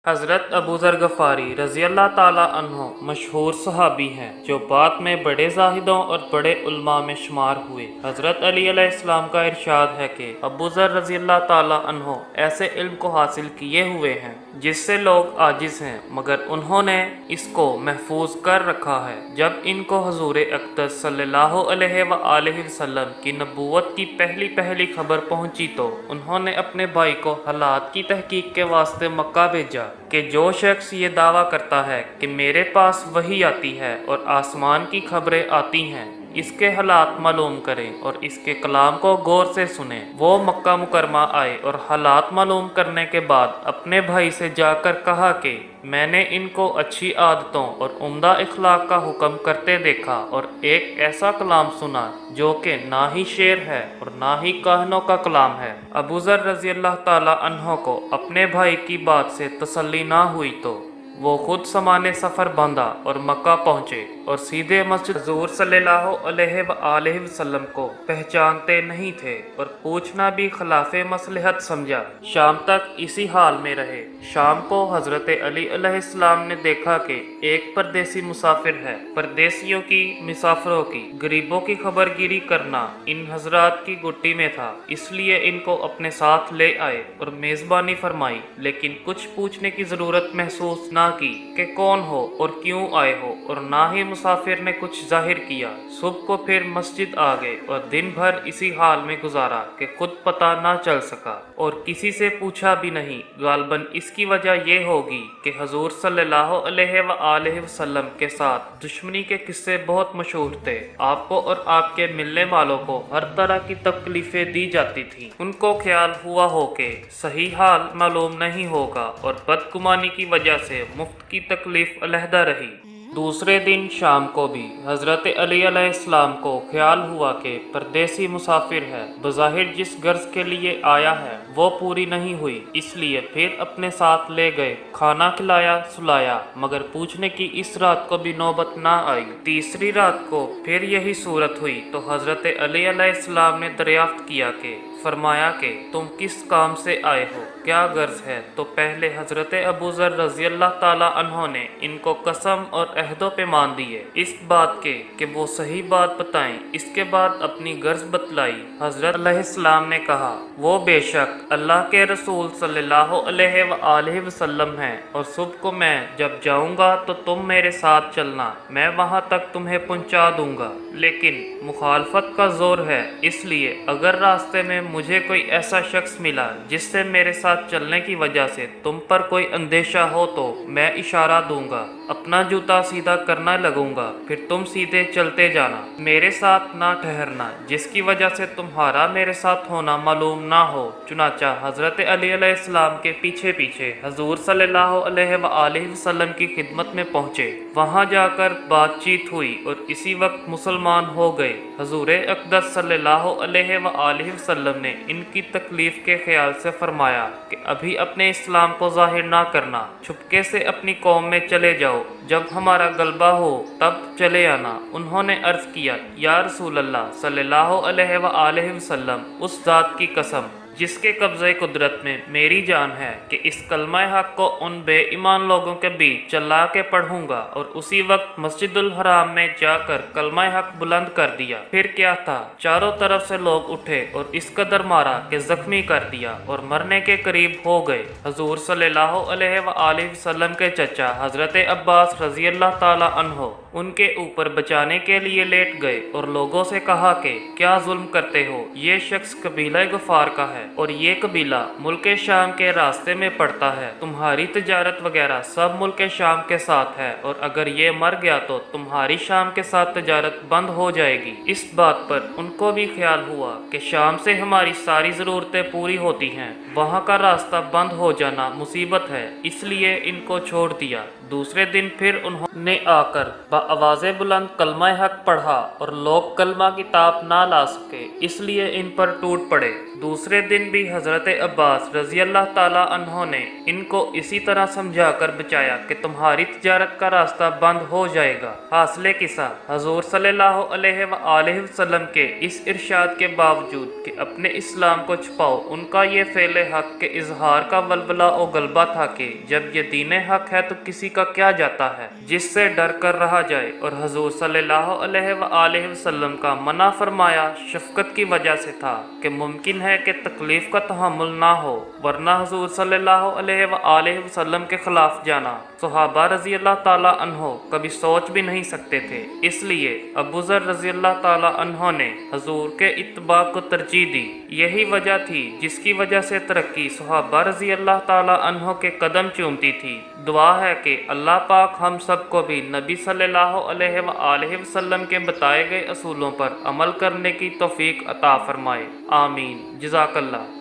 हज़रत अबू ज़र गफ़ारी रज़ी अल्लाह ताला अन्हो मशहूर सहाबी हैं जो बाद में बड़े ज़ाहिदों और बड़े उल्मा में शुमार हुए। हज़रत अली अलैहिस्सलाम का इरशाद है कि अबू ज़र रज़ी अल्लाह ताला अन्हो ऐसे इल्म को हासिल किए हुए हैं जिससे लोग आजिज़ हैं, मगर उन्होंने इसको महफूज कर रखा है। जब इनको हुज़ूर अक़दस सल्लल्लाहु अलैहि वसल्लम की नबूवत की पहली खबर पहुंची तो उन्होंने अपने भाई को हालात की तहकीक के वास्ते मक्का भेजा कि जो शख्स ये दावा करता है कि मेरे पास वही आती है और आसमान की खबरें आती हैं, इसके हालात मालूम करें और इसके कलाम को गौर से सुने। वो मक्का मुकरमा आए और हालात मालूम करने के बाद अपने भाई से जाकर कहा कि मैंने इनको अच्छी आदतों और उम्दा इखलाक का हुक्म करते देखा और एक ऐसा कलाम सुना जो कि ना ही शेर है और ना ही काहनों का कलाम है। अबू ज़र रज़ी अल्लाह ताला अन्हो को अपने भाई की बात से तसल्ली ना हुई तो वो खुद सामाने सफ़र बांधा और मक्का पहुँचे और सीधे मस्जिद हुज़ूर सल्लल्लाहु अलैहि वसल्लम को पहचानते नहीं थे और पूछना भी खिलाफ़े मसलहत समझा। शाम तक इसी हाल में रहे। शाम को हज़रत अली अलैहिस्सलाम ने देखा कि एक परदेसी मुसाफिर है। परदेसियों की, मुसाफिरों की, गरीबों की खबरगिरी करना इन हजरात की गुट्टी में था, इसलिए इनको अपने साथ ले आए और मेज़बानी फरमाई, लेकिन कुछ पूछने की ज़रूरत महसूस ना की कि कौन हो और क्यों आए हो, और ना ही मुसाफिर ने कुछ जाहिर किया। सुबह को फिर मस्जिद आ गए और दिन भर इसी हाल में गुजारा कि खुद पता ना चल सका और किसी से पूछा भी नहीं। गालबन इसकी वजह यह होगी कि हुज़ूर सल्लल्लाहु अलैहि वसल्लम के साथ दुश्मनी के किस्से बहुत मशहूर थे। आपको और आपके मिलने वालों को हर तरह की तकलीफें दी जाती थी। उनको ख्याल हुआ हो कि सही हाल मालूम नहीं होगा और बदगुमानी की वजह से मुफ्त की तकलीफ अलहदा रही। दूसरे दिन शाम को भी हज़रत अली अलैहिस्सलाम को ख्याल हुआ कि परदेसी मुसाफिर है, बज़ाहिर जिस गर्ज के लिए आया है वो पूरी नहीं हुई, इसलिए फिर अपने साथ ले गए। खाना खिलाया, सुलाया, मगर पूछने की इस रात को भी नौबत ना आई। तीसरी रात को फिर यही सूरत हुई तो हज़रत अली अलैहिस्सलाम ने दरियाफ्त किया कि फरमाया कि तुम किस काम से आए हो, क्या गर्ज है? तो पहले हज़रत अबू ज़र रज़ी अल्लाह ताला अन्हो ने इनको कसम और अहदों पे मान दिए इस बात के कि वो सही बात बताएं। इसके बाद अपनी गर्ज बतलाई। हज़रत अलैहिस्सलाम ने कहा, वो बेशक अल्लाह के रसूल सल्लल्लाहु अलैहि वसल्लम हैं और सुबह को मैं जब जाऊंगा तो तुम मेरे साथ चलना, मैं वहां तक तुम्हें पहुंचा दूंगा, लेकिन मुखालफत का जोर है, इसलिए अगर रास्ते में मुझे कोई ऐसा शख्स मिला जिससे मेरे साथ चलने की वजह से तुम पर कोई अंदेशा हो तो मैं इशारा दूंगा, अपना जूता सीधा करना लगूंगा, फिर तुम सीधे चलते जाना, मेरे साथ ना ठहरना, जिसकी वजह से तुम्हारा मेरे साथ होना मालूम ना हो। चुनाचा हज़रत अली अलैहिस्सलाम के पीछे पीछे हुज़ूर सल्लल्लाहु अलैहि वसल्लम की खिदमत में पहुँचे। वहाँ जाकर बातचीत हुई और इसी वक्त मुसलमान हो गए। हुज़ूर अक़दस सल्लल्लाहु अलैहि वसल्लम ने इनकी तकलीफ़ के ख्याल से फरमाया कि अभी अपने इस्लाम को ज़ाहिर ना करना, छुपके से अपनी कौम में चले जाओ, जब हमारा गलबा हो तब चले आना। उन्होंने अर्ज़ किया, या रसूल अल्लाह सल्लल्लाहु अलैहि वसल्लम, उस ज़ात की कसम जिसके कब्ज़े कुदरत में मेरी जान है कि इस कलमा हक को उन बेईमान लोगों के बीच चला के पढ़ूंगा। और उसी वक्त मस्जिदुल हराम में जाकर कलमा हक बुलंद कर दिया। फिर क्या था, चारों तरफ से लोग उठे और इस कदर मारा कि जख्मी कर दिया और मरने के करीब हो गए। हुज़ूर सल्लल्लाहु अलैहि वसल्लम के चचा हज़रत अब्बास रज़ी अल्लाह ताला अन्हो उनके ऊपर बचाने के लिए लेट गए और लोगों से कहा कि क्या जुल्म करते हो, ये शख्स कबीला गफ़ार का है और ये कबीला मुल्क शाम के रास्ते में पड़ता है, तुम्हारी तजारत वगैरह सब मुल्क शाम के साथ है और अगर ये मर गया तो तुम्हारी शाम के साथ तजारत बंद हो जाएगी। इस बात पर उनको भी ख्याल हुआ कि शाम से हमारी सारी ज़रूरतें पूरी होती हैं, वहाँ का रास्ता बंद हो जाना मुसीबत है, इसलिए इनको छोड़ दिया। दूसरे दिन फिर उन्होंने आकर बाआवाज़े बुलंद कलमा हक पढ़ा और लोग कलमा की ताप ना ला सके, इसलिए इन पर टूट पड़े। दूसरे दिन दिन भी हज़रत अब्बास रज़ी अल्लाह ताला अन्हो ने इनको इसी तरह समझा कर बचाया कि तुम्हारी तिजारत का रास्ता बंद हो जाएगा। हासिल किस्सा, हजूर सल्लल्लाहु अलैहि वसल्लम के इस इरशाद के बावजूद कि अपने इस्लाम को छुपाओ, उनका ये फ़ेल हक के इजहार का वलवला और गलबा था कि जब ये दीन हक है तो किसी का क्या जाता है जिससे डर कर रहा जाए। और हजूर सल्लल्लाहु अलैहि वसल्लम का मना फरमाया शफकत की वजह से था कि मुमकिन है कि तकलीफ का तहम्मुल ना हो, वरना हजूर सल्लल्लाहु अलैहि वसल्लम के खिलाफ जाना सहाबा रजी अल्लाह ताला अन्हो कभी सोच भी नहीं सकते थे। इसलिए अबू ज़र रजी अल्लाह ताला अन्हो ने हजूर के इत्तबा को तरजीह दी। यही वजह थी जिसकी वजह से तरक्की सहाबा रजी अल्लाह ताला अन्हो के कदम चूमती थी। दुआ है कि अल्लाह पाक हम सबको भी नबी सल्लल्लाहु अलैहि वसल्लम के बताए गए असूलों पर अमल करने की तौफीक अता फरमाए। आमीन। जज़ाकल्लाह।